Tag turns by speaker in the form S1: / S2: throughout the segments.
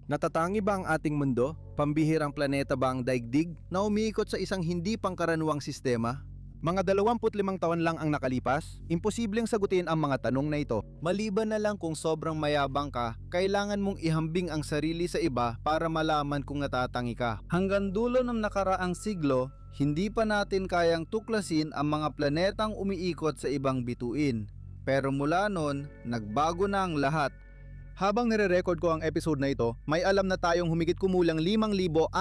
S1: Natatangi ba ang ating mundo? Pambihirang planeta ba ang daigdig na umiikot sa isang hindi pangkaraniwang sistema? Mga 25 taon lang ang nakalipas, imposibleng sagutin ang mga tanong na ito. Maliban na lang kung sobrang mayabang ka, kailangan mong ihambing ang sarili sa iba para malaman kung natatangi ka. Hanggang dulo ng nakaraang siglo, hindi pa natin kayang tuklasin ang mga planetang umiikot sa ibang bituin. Pero mula noon, nagbago na ang lahat. Habang nire-record ko ang episode na ito, may alam na tayong humigit kumulang 5,630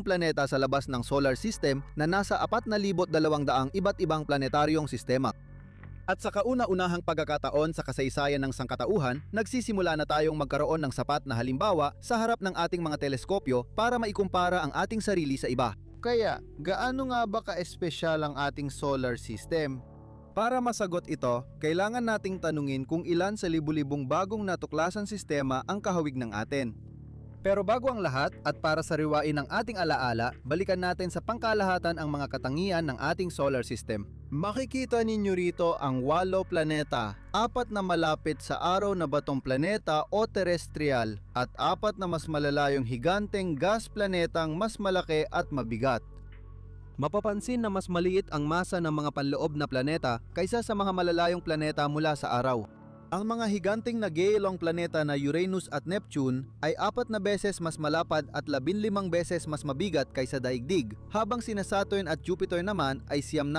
S1: planeta sa labas ng solar system na nasa 4,200 iba't ibang planetaryong sistema. At sa kauna-unahang pagkakataon sa kasaysayan ng sangkatauhan, nagsisimula na tayong magkaroon ng sapat na halimbawa sa harap ng ating mga teleskopyo para maikumpara ang ating sarili sa iba. Kaya, gaano nga ba ka-espesyal ang ating solar system? Para masagot ito, kailangan nating tanungin kung ilan sa libu-libong bagong natuklasan sistema ang kahawig ng atin. Pero bago ang lahat at para sariwain ang ating alaala, balikan natin sa pangkalahatan ang mga katangian ng ating solar system. Makikita ninyo rito ang 8 planeta, 4 na malapit sa araw na batong planeta o terrestrial at 4 na mas malalayong higanteng gas planetang mas malaki at mabigat. Mapapansin na mas maliit ang masa ng mga panloob na planeta kaysa sa mga malalayong planeta mula sa araw. Ang mga higanteng nag-iilong planeta na Uranus at Neptune ay 4 na beses mas malapad at 15 beses mas mabigat kaysa daigdig, habang sina Saturn at Jupiter naman ay 95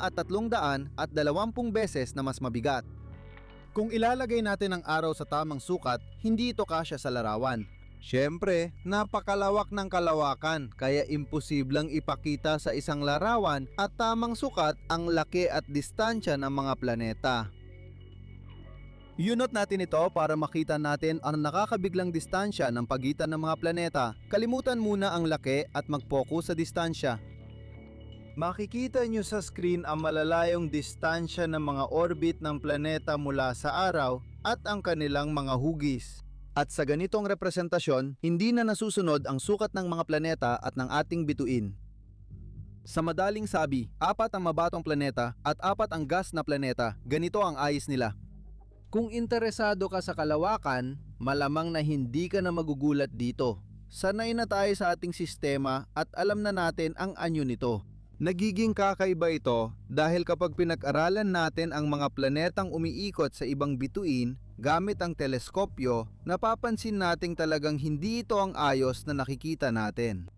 S1: at 300 at 20 beses na mas mabigat. Kung ilalagay natin ang araw sa tamang sukat, hindi ito kasya sa larawan. Siyempre, napakalawak ng kalawakan kaya imposibleng ipakita sa isang larawan at tamang sukat ang laki at distansya ng mga planeta. Yunot natin ito para makita natin ang nakakabiglang distansya ng pagitan ng mga planeta. Kalimutan muna ang laki at mag-focus sa distansya. Makikita nyo sa screen ang malalayong distansya ng mga orbit ng planeta mula sa araw at ang kanilang mga hugis. At sa ganitong representasyon, hindi na nasusunod ang sukat ng mga planeta at ng ating bituin. Sa madaling sabi, 4 ang mabatong planeta at 4 ang gas na planeta. Ganito ang ayos nila. Kung interesado ka sa kalawakan, malamang na hindi ka na magugulat dito. Sanay na tayo sa ating sistema at alam na natin ang anyo nito. Nagiging kakaiba ito dahil kapag pinag-aralan natin ang mga planetang umiikot sa ibang bituin gamit ang teleskopyo, napapansin nating talagang hindi ito ang ayos na nakikita natin.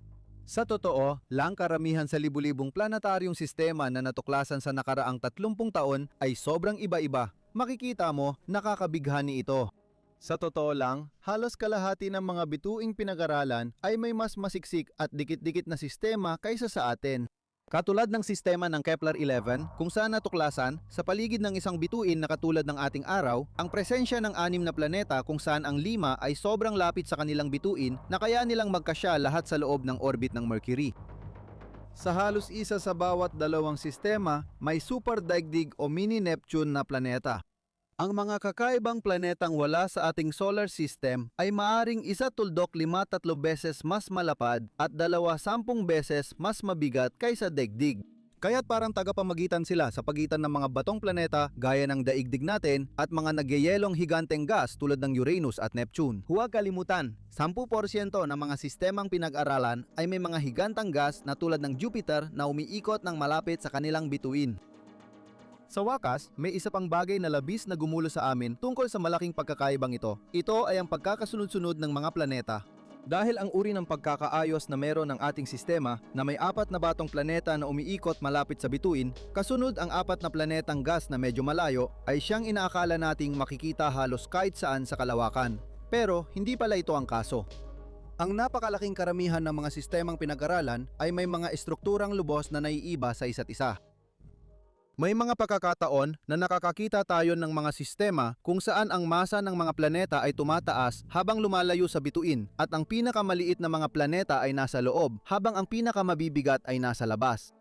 S1: Sa totoo, lang karamihan sa libu-libong planetaryong sistema na natuklasan sa nakaraang 30 taon ay sobrang iba-iba. Makikita mo, nakakabighani ito. Sa totoo lang, halos kalahati ng mga bituing pinag-aralan ay may mas masiksik at dikit-dikit na sistema kaysa sa atin. Katulad ng sistema ng Kepler-11 kung saan natuklasan sa paligid ng isang bituin na katulad ng ating araw, ang presensya ng 6 na planeta kung saan ang 5 ay sobrang lapit sa kanilang bituin na kaya nilang magkasya lahat sa loob ng orbit ng Mercury. Sa halos isa sa bawat dalawang sistema, may superdaigdig o mini-Neptune na planeta. Ang mga kakaibang planetang wala sa ating solar system ay maaring 1.53 beses mas malapad at 20 beses mas mabigat kaysa daigdig. Kaya't parang tagapamagitan sila sa pagitan ng mga batong planeta gaya ng daigdig natin at mga nagyayelong higanteng gas tulad ng Uranus at Neptune. Huwag kalimutan, 10% ng mga sistemang pinag-aralan ay may mga higantang gas na tulad ng Jupiter na umiikot ng malapit sa kanilang bituin. Sa wakas, may isa pang bagay na labis na gumulo sa amin tungkol sa malaking pagkakaibang ito. Ito ay ang pagkakasunod-sunod ng mga planeta. Dahil ang uri ng pagkakaayos na meron ng ating sistema na may 4 na batong planeta na umiikot malapit sa bituin, kasunod ang 4 na planetang gas na medyo malayo, ay siyang inaakala nating makikita halos kahit saan sa kalawakan. Pero hindi pala ito ang kaso. Ang napakalaking karamihan ng mga sistemang pinag-aralan ay may mga estrukturang lubos na naiiba sa isa't isa. May mga pagkakataon na nakakakita tayo ng mga sistema kung saan ang masa ng mga planeta ay tumataas habang lumalayo sa bituin at ang pinakamaliit na mga planeta ay nasa loob habang ang pinakamabibigat ay nasa labas.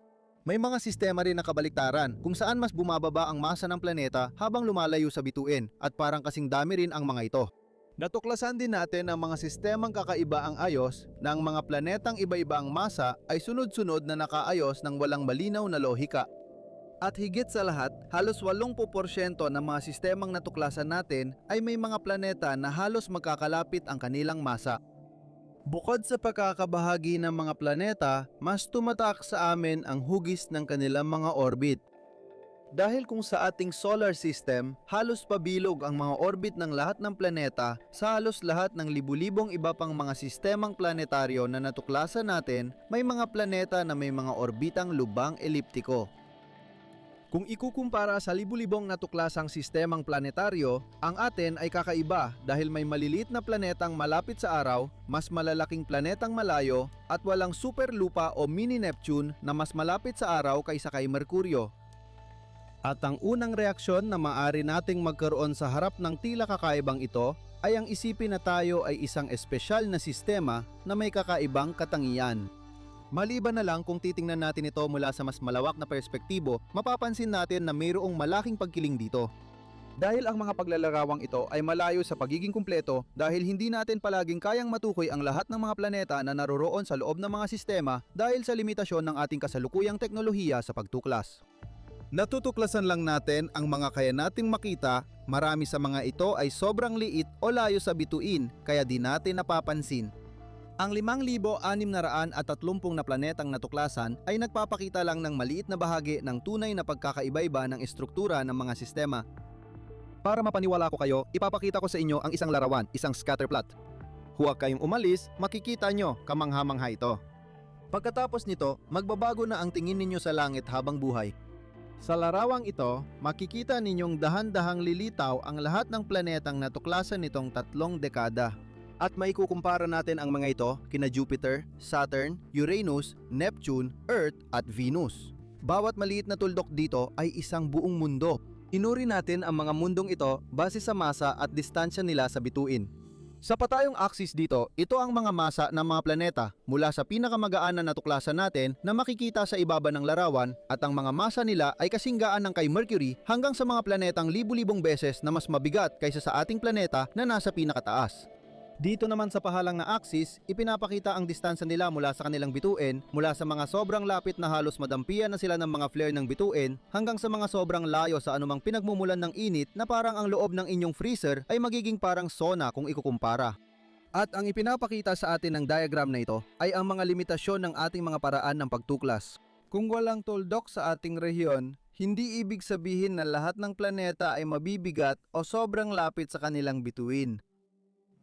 S1: May mga sistema rin na kabaliktaran kung saan mas bumababa ang masa ng planeta habang lumalayo sa bituin at parang kasing dami rin ang mga ito. Natuklasan din natin ang mga sistemang kakaiba ang ayos na ang mga planetang iba-iba ang masa ay sunod-sunod na nakaayos ng walang malinaw na lohika. At higit sa lahat, halos 80% ng mga sistemang natuklasan natin ay may mga planeta na halos magkakalapit ang kanilang masa. Bukod sa pagkakabahagi ng mga planeta, mas tumatak sa amin ang hugis ng kanilang mga orbit. Dahil kung sa ating solar system, halos pabilog ang mga orbit ng lahat ng planeta, sa halos lahat ng libu-libong iba pang mga sistemang planetaryo na natuklasan natin, may mga planeta na may mga orbitang lubang eliptiko. Kung ikukumpara sa libu-libong natuklasang sistemang planetaryo, ang atin ay kakaiba dahil may maliliit na planetang malapit sa araw, mas malalaking planetang malayo, at walang superlupa o mini Neptune na mas malapit sa araw kaysa kay Merkuryo. At ang unang reaksyon na maaari nating magkaroon sa harap ng tila kakaibang ito ay ang isipin na tayo ay isang espesyal na sistema na may kakaibang katangian. Maliban na lang kung titingnan natin ito mula sa mas malawak na perspektibo, mapapansin natin na mayroong malaking pagkiling dito. Dahil ang mga paglalarawang ito ay malayo sa pagiging kumpleto dahil hindi natin palaging kayang matukoy ang lahat ng mga planeta na naroroon sa loob ng mga sistema dahil sa limitasyon ng ating kasalukuyang teknolohiya sa pagtuklas. Natutuklasan lang natin ang mga kaya nating makita, marami sa mga ito ay sobrang liit o layo sa bituin kaya di natin napapansin. Ang 5,630 na planetang natuklasan ay nagpapakita lang ng maliit na bahagi ng tunay na pagkakaiba-iba ng estruktura ng mga sistema. Para mapaniwala ko kayo, ipapakita ko sa inyo ang isang larawan, isang scatterplot. Huwag kayong umalis, makikita nyo kamangha-mangha ito. Pagkatapos nito, magbabago na ang tingin ninyo sa langit habang buhay. Sa larawang ito, makikita ninyong dahan-dahang lilitaw ang lahat ng planetang natuklasan nitong 3 dekada. At maikukumpara natin ang mga ito kina Jupiter, Saturn, Uranus, Neptune, Earth at Venus. Bawat maliit na tuldok dito ay isang buong mundo. Inuri natin ang mga mundong ito base sa masa at distansya nila sa bituin. Sa patayong axis dito, ito ang mga masa ng mga planeta mula sa pinakamagaan na natuklasan natin na makikita sa ibaba ng larawan at ang mga masa nila ay kasinggaan ng kay Mercury hanggang sa mga planetang libu-libong beses na mas mabigat kaysa sa ating planeta na nasa pinakataas. Dito naman sa pahalang na axis, ipinapakita ang distansya nila mula sa kanilang bituin, mula sa mga sobrang lapit na halos madampian na sila ng mga flare ng bituin, hanggang sa mga sobrang layo sa anumang pinagmumulan ng init na parang ang loob ng inyong freezer ay magiging parang sauna kung ikukumpara. At ang ipinapakita sa atin ng diagram na ito ay ang mga limitasyon ng ating mga paraan ng pagtuklas. Kung walang tuldok sa ating rehiyon, hindi ibig sabihin na lahat ng planeta ay mabibigat o sobrang lapit sa kanilang bituin.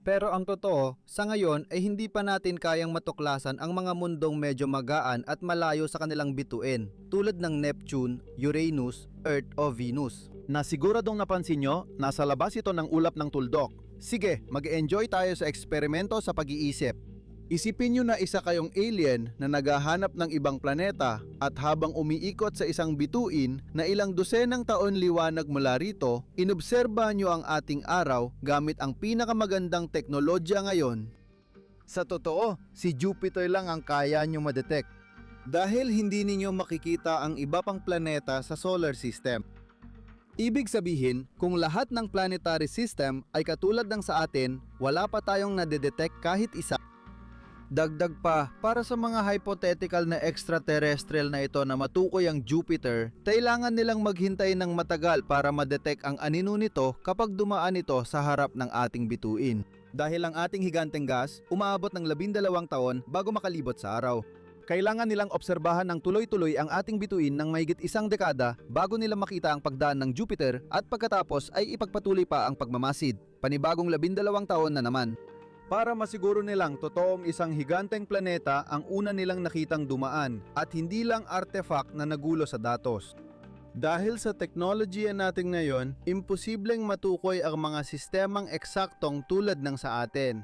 S1: Pero ang totoo, sa ngayon ay hindi pa natin kayang matuklasan ang mga mundong medyo magaan at malayo sa kanilang bituin, tulad ng Neptune, Uranus, Earth o Venus. Na siguradong napansin nyo, nasa labas ito ng ulap ng tuldok. Sige, mag-enjoy tayo sa eksperimento sa pag-iisip. Isipin nyo na isa kayong alien na naghahanap ng ibang planeta at habang umiikot sa isang bituin na ilang dosenang taon liwanag mula rito, inobserba nyo ang ating araw gamit ang pinakamagandang teknolohiya ngayon. Sa totoo, si Jupiter lang ang kaya nyo madetect dahil hindi ninyo makikita ang iba pang planeta sa solar system. Ibig sabihin, kung lahat ng planetary system ay katulad ng sa atin, wala pa tayong nadedetect kahit isa. Dagdag pa, para sa mga hypothetical na extraterrestrial na ito na matukoy ang Jupiter, kailangan nilang maghintay ng matagal para madetect ang anino nito kapag dumaan ito sa harap ng ating bituin. Dahil ang ating higanteng gas, umaabot ng 12 taon bago makalibot sa araw. Kailangan nilang obserbahan ng tuloy-tuloy ang ating bituin ng mahigit 1 dekada bago nila makita ang pagdaan ng Jupiter at pagkatapos ay ipagpatuloy pa ang pagmamasid. Panibagong 12 taon na naman. Para masiguro nilang totoong isang higanteng planeta ang una nilang nakitang dumaan at hindi lang artifact na nagulo sa datos. Dahil sa teknolohiya natin ngayon, imposibleng matukoy ang mga sistemang eksaktong tulad ng sa atin.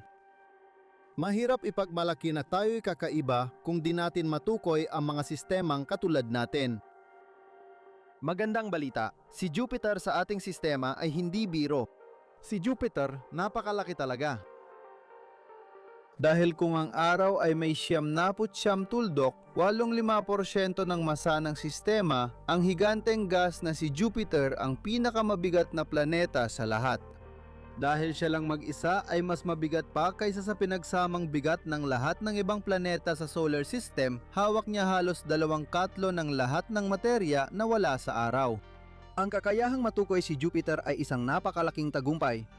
S1: Mahirap ipagmalaki na tayo'y kakaiba kung di natin matukoy ang mga sistemang katulad natin. Magandang balita, si Jupiter sa ating sistema ay hindi biro. Si Jupiter, napakalaki talaga. Dahil kung ang araw ay may 99 tuldok, 85% ng masa ng sistema, ang higanteng gas na si Jupiter ang pinakamabigat na planeta sa lahat. Dahil siya lang mag-isa ay mas mabigat pa kaysa sa pinagsamang bigat ng lahat ng ibang planeta sa solar system, hawak niya halos 2/4 ng lahat ng materya na wala sa araw. Ang kakayahang matukoy si Jupiter ay isang napakalaking tagumpay.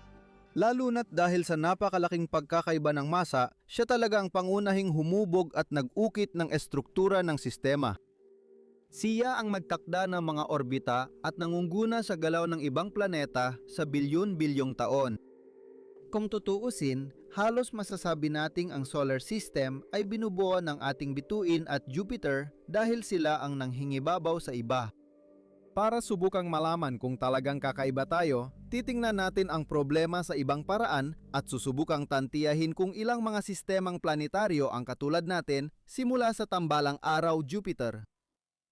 S1: Lalo na't dahil sa napakalaking pagkakaiba ng masa, siya talaga ang pangunahing humubog at nag-ukit ng estruktura ng sistema. Siya ang magtakda ng mga orbita at nangunguna sa galaw ng ibang planeta sa bilyon-bilyong taon. Kung tutuusin, halos masasabi nating ang solar system ay binubuo ng ating bituin at Jupiter dahil sila ang nanghingibabaw sa iba. Para subukang malaman kung talagang kakaiba tayo, titingnan natin ang problema sa ibang paraan at susubukang tantiyahin kung ilang mga sistemang planetaryo ang katulad natin simula sa tambalang araw Jupiter.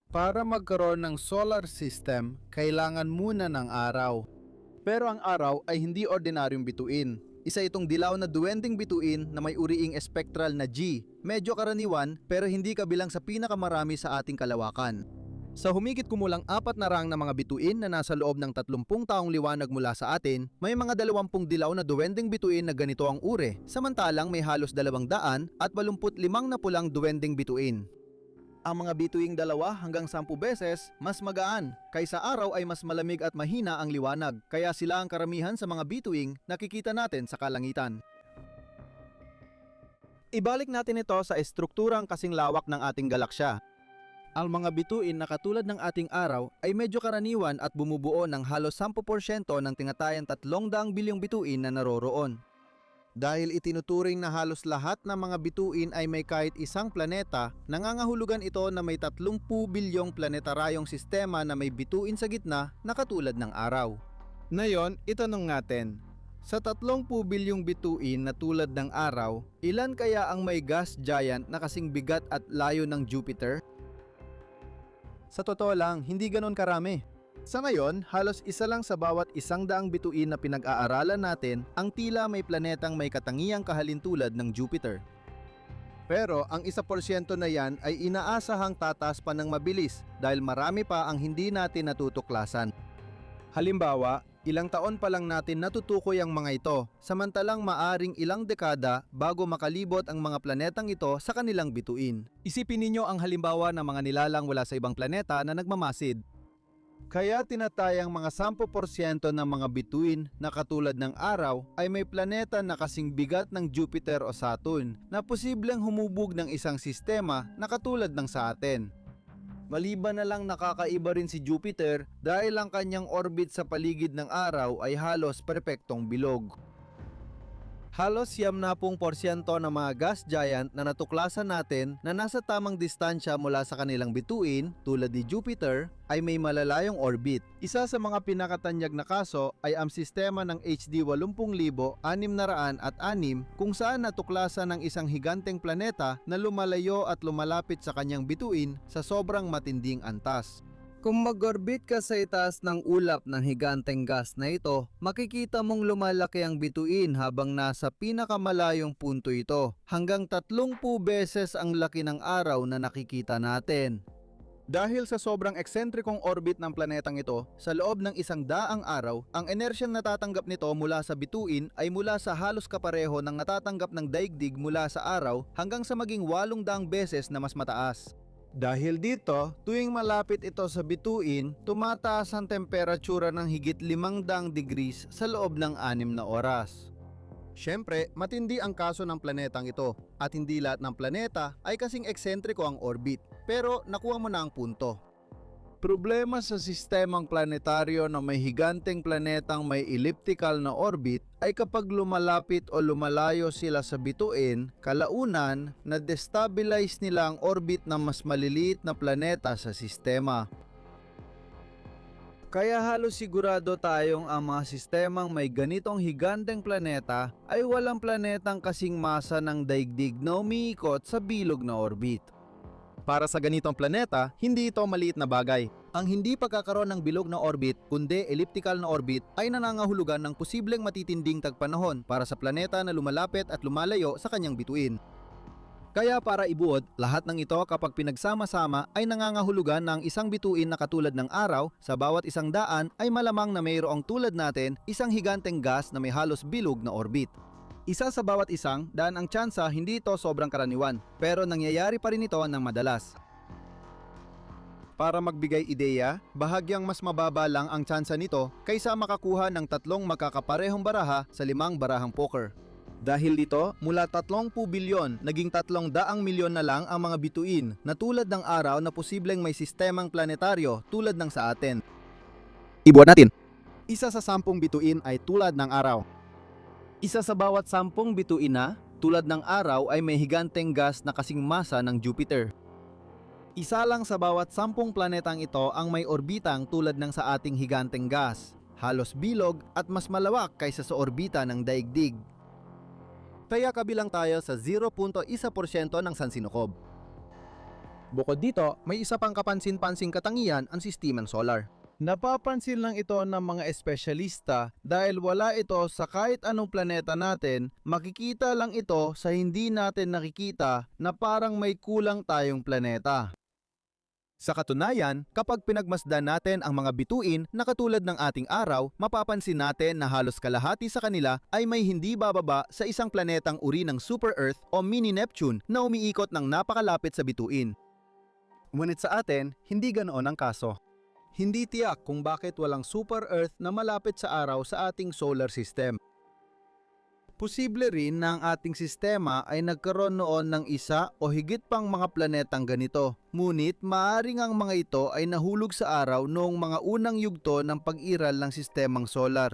S1: Para magkaroon ng solar system, kailangan muna ng araw. Pero ang araw ay hindi ordinaryong bituin. Isa itong dilaw na duwending bituin na may uriing espectral na G. Medyo karaniwan pero hindi kabilang sa pinakamarami sa ating kalawakan. Sa humigit kumulang 4 na rang na mga bituin na nasa loob ng 30 taong liwanag mula sa atin, may mga 20 dilaw na duwending bituin na ganito ang uri, samantalang may halos 200 at 85 na pulang duwending bituin. Ang mga bituing 2 hanggang 10 beses mas magaan, kaysa araw ay mas malamig at mahina ang liwanag, kaya sila ang karamihan sa mga bituing nakikita natin sa kalangitan. Ibalik natin ito sa estrukturang kasing lawak ng ating galaksya. Ang mga bituin na katulad ng ating araw ay medyo karaniwan at bumubuo ng halos 10% ng tinatayang 300 bilyong bituin na naroroon. Dahil itinuturing na halos lahat ng mga bituin ay may kahit isang planeta, nangangahulugan ito na may 30 bilyong planetaryong sistema na may bituin sa gitna na katulad ng araw. Ngayon, itanong natin, sa 30 bilyong bituin na tulad ng araw, ilan kaya ang may gas giant na kasing bigat at layo ng Jupiter? Sa totoo lang, hindi ganon karami. Sa ngayon, halos isa lang sa bawat 100 bituin na pinag-aaralan natin ang tila may planetang may katangiang kahalintulad ng Jupiter. Pero ang 1% na yan ay inaasahang tataas pa ng mabilis dahil marami pa ang hindi natin natutuklasan. Halimbawa, ilang taon pa lang natin natutukoy ang mga ito, samantalang maaring ilang dekada bago makalibot ang mga planetang ito sa kanilang bituin. Isipin ninyo ang halimbawa ng mga nilalang wala sa ibang planeta na nagmamasid. Kaya tinatayang mga 10% ng mga bituin na katulad ng araw ay may planeta na kasing bigat ng Jupiter o Saturn na posibleng humubog ng isang sistema na katulad ng sa atin. Maliban na lang nakakaiba rin si Jupiter dahil ang kanyang orbit sa paligid ng araw ay halos perpektong bilog. Halos 70% ng mga gas giant na natuklasan natin na nasa tamang distansya mula sa kanilang bituin, tulad ni Jupiter, ay may malalayong orbit. Isa sa mga pinakatanyag na kaso ay ang sistema ng HD 80,606 kung saan natuklasan ng isang higanteng planeta na lumalayo at lumalapit sa kanyang bituin sa sobrang matinding antas. Kung mag-orbit ka sa itaas ng ulap ng higanteng gas na ito, makikita mong lumalaki ang bituin habang nasa pinakamalayong punto ito, hanggang 30 beses ang laki ng araw na nakikita natin. Dahil sa sobrang eksentrikong orbit ng planetang ito, sa loob ng 100 araw, ang enersyang natatanggap nito mula sa bituin ay mula sa halos kapareho ng natatanggap ng daigdig mula sa araw hanggang sa maging 800 beses na mas mataas. Dahil dito, tuwing malapit ito sa bituin, tumataas ang temperatura ng higit 500 degrees sa loob ng 6 na oras. Siyempre, matindi ang kaso ng planetang ito at hindi lahat ng planeta ay kasing eksentriko ang orbit, pero nakuha mo na ang punto. Problema sa sistemang planetaryo na may higanteng planetang may elliptical na orbit ay kapag lumalapit o lumalayo sila sa bituin, kalaunan na destabilize nila ang orbit ng mas maliliit na planeta sa sistema. Kaya halos sigurado tayong ang mga sistemang may ganitong higanteng planeta ay walang planetang kasing masa ng daigdig na umiikot sa bilog na orbit. Para sa ganitong planeta, hindi ito maliit na bagay. Ang hindi pagkakaroon ng bilog na orbit, kundi elliptical na orbit, ay nanangahulugan ng posibleng matitinding tagpanahon para sa planeta na lumalapit at lumalayo sa kanyang bituin. Kaya para ibuod, lahat ng ito kapag pinagsama-sama ay nangangahulugan ng isang bituin na katulad ng araw, sa bawat isang daan ay malamang na mayroong tulad natin isang higanteng gas na may halos bilog na orbit. Isa sa bawat isang daan ang tsansa hindi ito sobrang karaniwan, pero nangyayari pa rin ito ng madalas. Para magbigay ideya, bahagyang mas mababa lang ang tsansa nito kaysa makakuha ng 3 magkakaparehong baraha sa 5 barahang poker. Dahil dito, mula 30 bilyon, naging 300 milyon na lang ang mga bituin na tulad ng araw na posibleng may sistemang planetaryo tulad ng sa atin. Ibuhat natin. Isa sa 10 bituin ay tulad ng araw. Isa sa bawat 10 bituin na, tulad ng araw ay may higanteng gas na kasing masa ng Jupiter. Isa lang sa bawat 10 planetang ito ang may orbitang tulad ng sa ating higanteng gas, halos bilog at mas malawak kaysa sa orbita ng daigdig. Kaya kabilang tayo sa 0.1% ng sansinukob. Bukod dito, may isa pang kapansin-pansing katangian ang sistemang solar. Napapansin lang ito ng mga espesyalista dahil wala ito sa kahit anong planeta natin, makikita lang ito sa hindi natin nakikita na parang may kulang tayong planeta. Sa katunayan, kapag pinagmasdan natin ang mga bituin na katulad ng ating araw, mapapansin natin na halos kalahati sa kanila ay may hindi bababa sa isang planetang uri ng Super Earth o Mini Neptune na umiikot ng napakalapit sa bituin. Ngunit sa atin, hindi ganoon ang kaso. Hindi tiyak kung bakit walang Super Earth na malapit sa araw sa ating solar system. Posible rin na ang ating sistema ay nagkaroon noon ng isa o higit pang mga planetang ganito. Ngunit maaaring ang mga ito ay nahulog sa araw noong mga unang yugto ng pag-iral ng sistemang solar.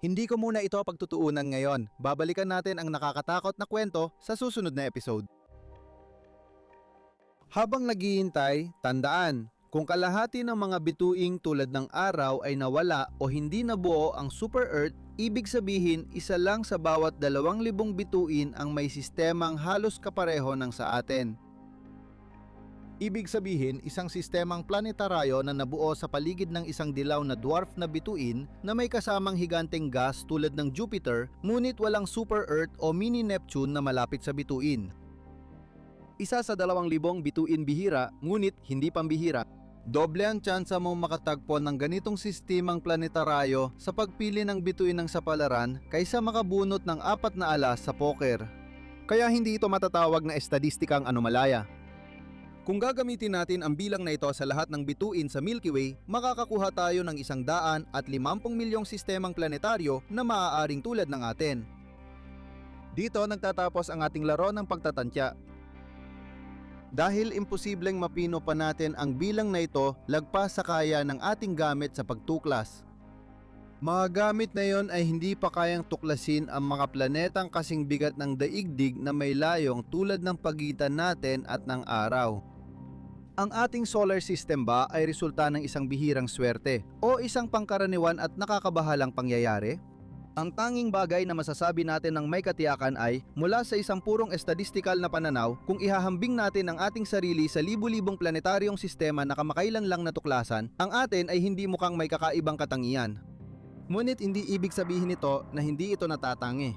S1: Hindi ko muna ito pagtutuunan ngayon. Babalikan natin ang nakakatakot na kwento sa susunod na episode. Habang naghihintay, tandaan, kung kalahati ng mga bituing tulad ng araw ay nawala o hindi nabuo ang Super Earth, ibig sabihin isa lang sa bawat 2,000 bituin ang may sistemang halos kapareho ng sa atin. Ibig sabihin isang sistemang planetaryo na nabuo sa paligid ng isang dilaw na dwarf na bituin na may kasamang higanteng gas tulad ng Jupiter, ngunit walang Super Earth o Mini Neptune na malapit sa bituin. Isa sa 2,000 bituin bihira, ngunit hindi pambihira. Doble ang tsansa mong makatagpo ng ganitong sistemang planetaryo sa pagpili ng bituin ng sapalaran kaysa makabunot ng 4 na alas sa poker. Kaya hindi ito matatawag na estadistikang anomalaya. Kung gagamitin natin ang bilang na ito sa lahat ng bituin sa Milky Way, makakakuha tayo ng 150 milyong sistemang planetaryo na maaaring tulad ng atin. Dito nagtatapos ang ating laro ng pagtatantya. Dahil imposibleng mapino pa natin ang bilang na ito lagpas sa kaya ng ating gamit sa pagtuklas. Mga gamit na yon ay hindi pa kayang tuklasin ang mga planetang kasing bigat ng daigdig na may layong tulad ng pagitan natin at ng araw. Ang ating solar system ba ay resulta ng isang bihirang swerte o isang pangkaraniwan at nakakabahalang pangyayari? Ang tanging bagay na masasabi natin ng may katiyakan ay mula sa isang purong estadistikal na pananaw, kung ihahambing natin ang ating sarili sa libu-libong planetaryong sistema na kamakailan lang natuklasan, ang atin ay hindi mukhang may kakaibang katangian. Ngunit hindi ibig sabihin nito na hindi ito natatangi.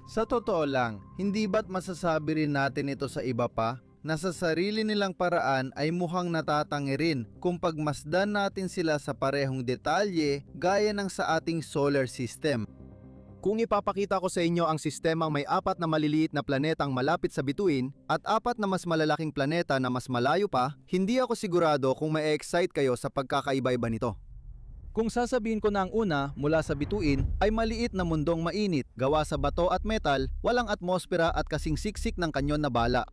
S1: Sa totoo lang, hindi ba't masasabi rin natin ito sa iba pa na sa sarili nilang paraan ay mukhang natatangi rin kung pagmasdan natin sila sa parehong detalye gaya ng sa ating solar system. Kung ipapakita ko sa inyo ang sistemang may 4 na maliliit na planetang malapit sa bituin at 4 na mas malalaking planeta na mas malayo pa, hindi ako sigurado kung ma-excite kayo sa pagkakaiba-iba nito. Kung sasabihin ko na ang una mula sa bituin ay maliit na mundong mainit, gawa sa bato at metal, walang atmosfera at kasing siksik ng kanyon na bala.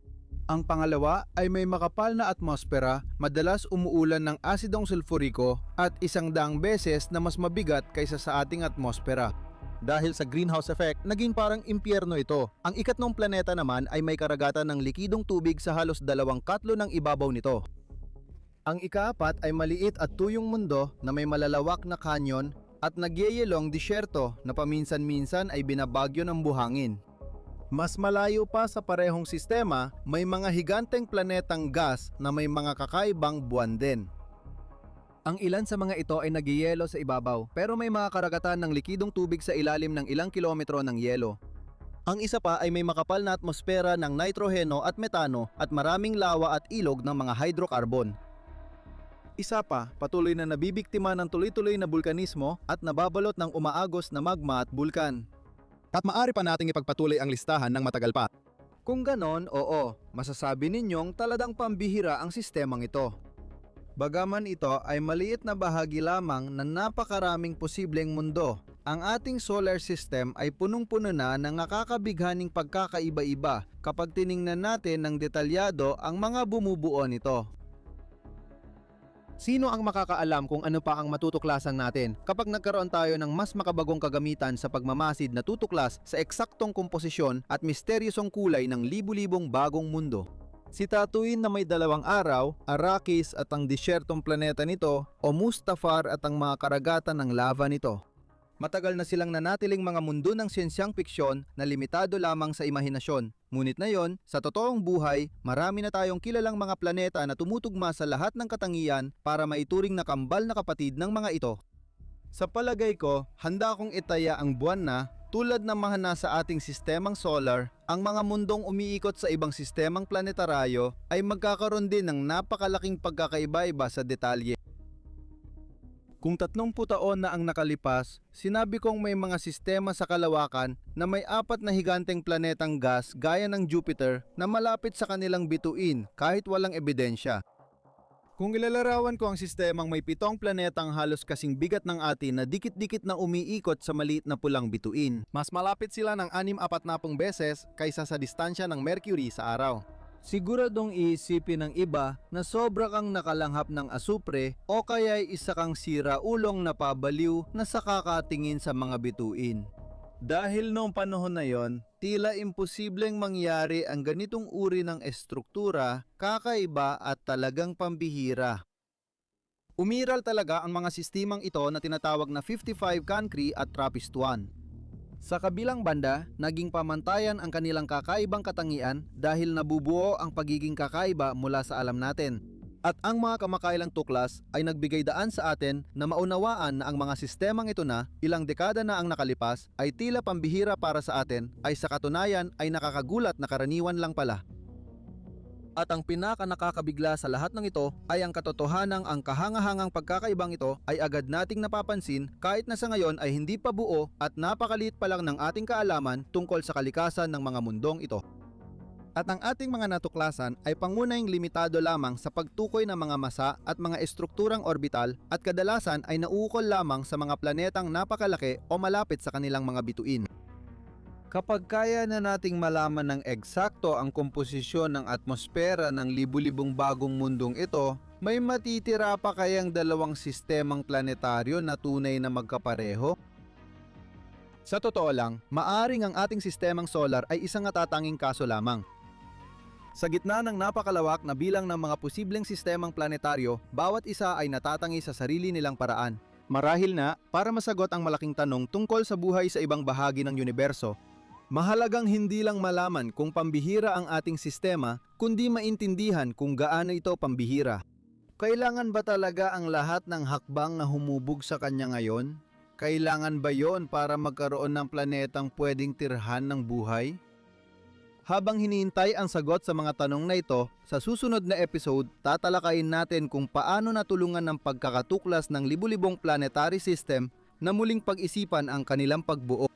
S1: Ang pangalawa ay may makapal na atmosfera, madalas umuulan ng asidong sulfuriko at 100 beses na mas mabigat kaysa sa ating atmosfera. Dahil sa greenhouse effect, naging parang impyerno ito. Ang ikatlong planeta naman ay may karagatan ng likidong tubig sa halos 2/4 ng ibabaw nito. Ang ika-4 ay maliit at tuyong mundo na may malalawak na kanyon at nagyeyelong disyerto na paminsan-minsan ay binabagyo ng buhangin. Mas malayo pa sa parehong sistema, may mga higanteng planetang gas na may mga kakaibang buwan din. Ang ilan sa mga ito ay nagyeyelo sa ibabaw, pero may mga karagatan ng likidong tubig sa ilalim ng ilang kilometro ng yelo. Ang isa pa ay may makapal na atmosfera ng nitroheno at metano at maraming lawa at ilog ng mga hydrocarbon. Isa pa, patuloy na nabibiktima ng tuloy-tuloy na bulkanismo at nababalot ng umaagos na magma at bulkan.
S2: At maaari pa nating ipagpatuloy ang listahan ng matagal pa.
S1: Kung ganon, oo, masasabi ninyong taladang pambihira ang sistemang ito. Bagaman ito ay maliit na bahagi lamang ng napakaraming posibleng mundo, ang ating solar system ay punong-puno na ng nakakabighaning pagkakaiba-iba kapag tiningnan natin ng detalyado ang mga bumubuo nito.
S2: Sino ang makakaalam kung ano pa ang matutuklasan natin kapag nagkaroon tayo ng mas makabagong kagamitan sa pagmamasid na tutuklas sa eksaktong komposisyon at misteryosong kulay ng libu-libong bagong mundo?
S1: Si Tatooine na may 2 araw, Arrakis at ang disyertong planeta nito, o Mustafar at ang mga karagatan ng lava nito. Matagal na silang nanatiling mga mundo ng siyensyang piksyon na limitado lamang sa imahinasyon. Ngunit ngayon, sa totoong buhay, marami na tayong kilalang mga planeta na tumutugma sa lahat ng katangian para maituring na kambal na kapatid ng mga ito. Sa palagay ko, handa akong itaya ang buwan na, tulad ng mga nasa ating sistemang solar, ang mga mundong umiikot sa ibang sistemang planetaryo ay magkakaroon din ng napakalaking pagkakaiba-iba sa detalye. Kung 30 taon na ang nakalipas, sinabi kong may mga sistema sa kalawakan na may 4 na higanteng planetang gas gaya ng Jupiter na malapit sa kanilang bituin kahit walang ebidensya. Kung ilalarawan ko ang sistemang may 7 planetang halos kasing bigat ng atin na dikit-dikit na umiikot sa maliit na pulang bituin, mas malapit sila ng 6-40 beses kaysa sa distansya ng Mercury sa araw. Siguradong iisipin ng iba na sobra kang nakalanghap ng asupre o kaya'y isa kang siraulong napabaliw na sa kakatingin sa mga bituin. Dahil noong panahon na yon, tila imposibleng mangyari ang ganitong uri ng estruktura, kakaiba at talagang pambihira. Umiral talaga ang mga sistemang ito na tinatawag na 55 Cancri at TRAPPIST-1. Sa kabilang banda, naging pamantayan ang kanilang kakaibang katangian dahil nabubuo ang pagiging kakaiba mula sa alam natin. At ang mga kamakailang tuklas ay nagbigay daan sa atin na maunawaan na ang mga sistemang ito na ilang dekada na ang nakalipas ay tila pambihira para sa atin ay sa katunayan ay nakakagulat na karaniwan lang pala. At ang pinaka-nakakabigla sa lahat ng ito ay ang katotohanang ang kahangahangang pagkakaibang ito ay agad nating napapansin kahit na sa ngayon ay hindi pa buo at napakaliit pa lang ng ating kaalaman tungkol sa kalikasan ng mga mundong ito. At ang ating mga natuklasan ay pangunahing limitado lamang sa pagtukoy ng mga masa at mga estrukturang orbital at kadalasan ay nauukol lamang sa mga planetang napakalaki o malapit sa kanilang mga bituin. Kapag kaya na nating malaman ng eksakto ang komposisyon ng atmosfera ng libu-libong bagong mundong ito, may matitira pa kayang 2 sistemang planetaryo na tunay na magkapareho? Sa totoo lang, maaring ang ating sistemang solar ay isang natatanging kaso lamang. Sa gitna ng napakalawak na bilang ng mga posibleng sistemang planetaryo, bawat isa ay natatangi sa sarili nilang paraan. Marahil na, para masagot ang malaking tanong tungkol sa buhay sa ibang bahagi ng universo, mahalagang hindi lang malaman kung pambihira ang ating sistema, kundi maintindihan kung gaano ito pambihira. Kailangan ba talaga ang lahat ng hakbang na humubog sa kanya ngayon? Kailangan ba yon para magkaroon ng planetang pwedeng tirhan ng buhay? Habang hinihintay ang sagot sa mga tanong na ito, sa susunod na episode, tatalakayin natin kung paano natulungan ng pagkakatuklas ng libu-libong planetary system na muling pag-isipan ang kanilang pagbuo.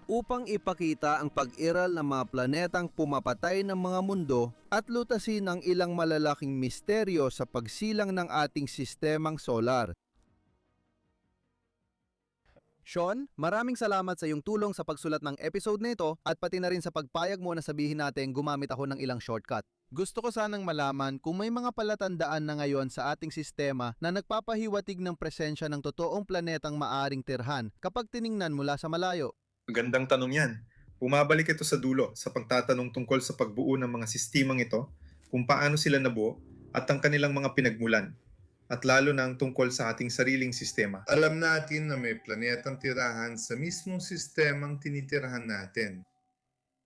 S1: Upang ipakita ang pag-iral ng mga planetang pumapatay ng mga mundo at lutasin ang ilang malalaking misteryo sa pagsilang ng ating sistemang solar. Sean, maraming salamat sa iyong tulong sa pagsulat ng episode na ito at pati na rin sa pagpayag mo na sabihin natin gumamit ako ng ilang shortcut. Gusto ko sanang malaman kung may mga palatandaan na ngayon sa ating sistema na nagpapahiwatig ng presensya ng totoong planetang maaring tirhan kapag tiningnan mula sa malayo.
S3: Magandang tanong yan. Bumabalik ito sa dulo sa pagtatanong tungkol sa pagbuo ng mga sistemang ito, kung paano sila nabuo at ang kanilang mga pinagmulan, at lalo na ang tungkol sa ating sariling sistema.
S4: Alam natin na may planetang tirahan sa mismong sistemang tinitirahan natin.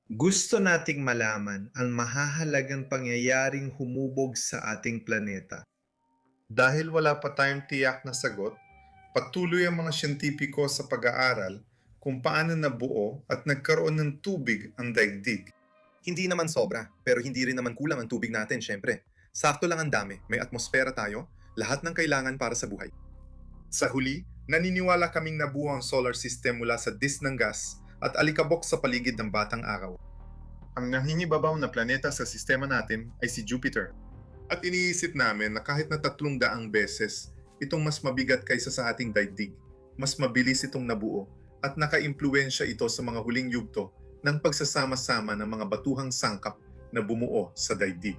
S4: Gusto nating malaman ang mahahalagang pangyayaring humubog sa ating planeta. Dahil wala pa tayong tiyak na sagot, patuloy ang mga siyentipiko sa pag-aaral
S3: kung paano nabuo at nagkaroon ng tubig ang daigdig.
S5: Hindi naman sobra, pero hindi rin naman kulang ang tubig natin, syempre. Sakto lang ang dami, may atmosfera tayo, lahat ng kailangan para sa buhay.
S3: Sa huli, naniniwala kaming nabuo ang solar system mula sa disk ng gas at alikabok sa paligid ng batang araw. Ang nangingibabaw na planeta sa sistema natin ay si Jupiter. At iniisip namin na kahit na 300 beses, itong mas mabigat kaysa sa ating daigdig, mas mabilis itong nabuo at nakaimpluwensya ito sa mga huling yugto ng pagsasama-sama ng mga batuhang sangkap na bumuo sa daigdig.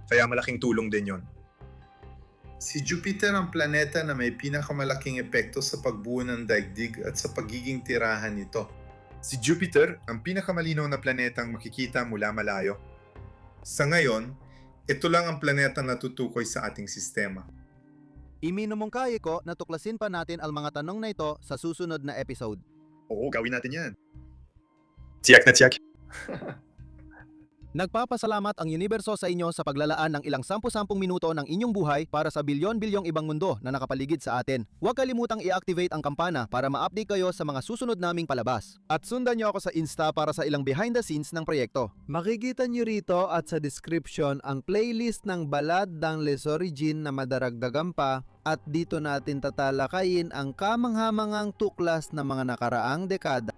S5: Kaya malaking tulong din yon.
S3: Si Jupiter ang planeta na may pinakamalaking epekto sa pagbuo ng daigdig at sa pagiging tirahan nito. Si Jupiter ang pinakamalinaw na planetang makikita mula malayo. Sa ngayon, ito lang ang planeta na tutukoy sa ating sistema.
S2: Iminumong kaya ko na tuklasin pa natin ang mga tanong na ito sa susunod na episode.
S5: Oo, gawin natin yan. Tiyak na tiyak.
S2: Nagpapasalamat ang universo sa inyo sa paglalaan ng ilang 10 minuto ng inyong buhay para sa bilyon-bilyong ibang mundo na nakapaligid sa atin. Huwag kalimutang i-activate ang kampana para ma-update kayo sa mga susunod naming palabas. At sundan niyo ako sa Insta para sa ilang behind the scenes ng proyekto. Makikita niyo rito at sa description ang playlist ng Balad ng Les Origines na madaragdagan pa, at dito natin tatalakayin ang kamanghamangang tuklas ng mga nakaraang dekada.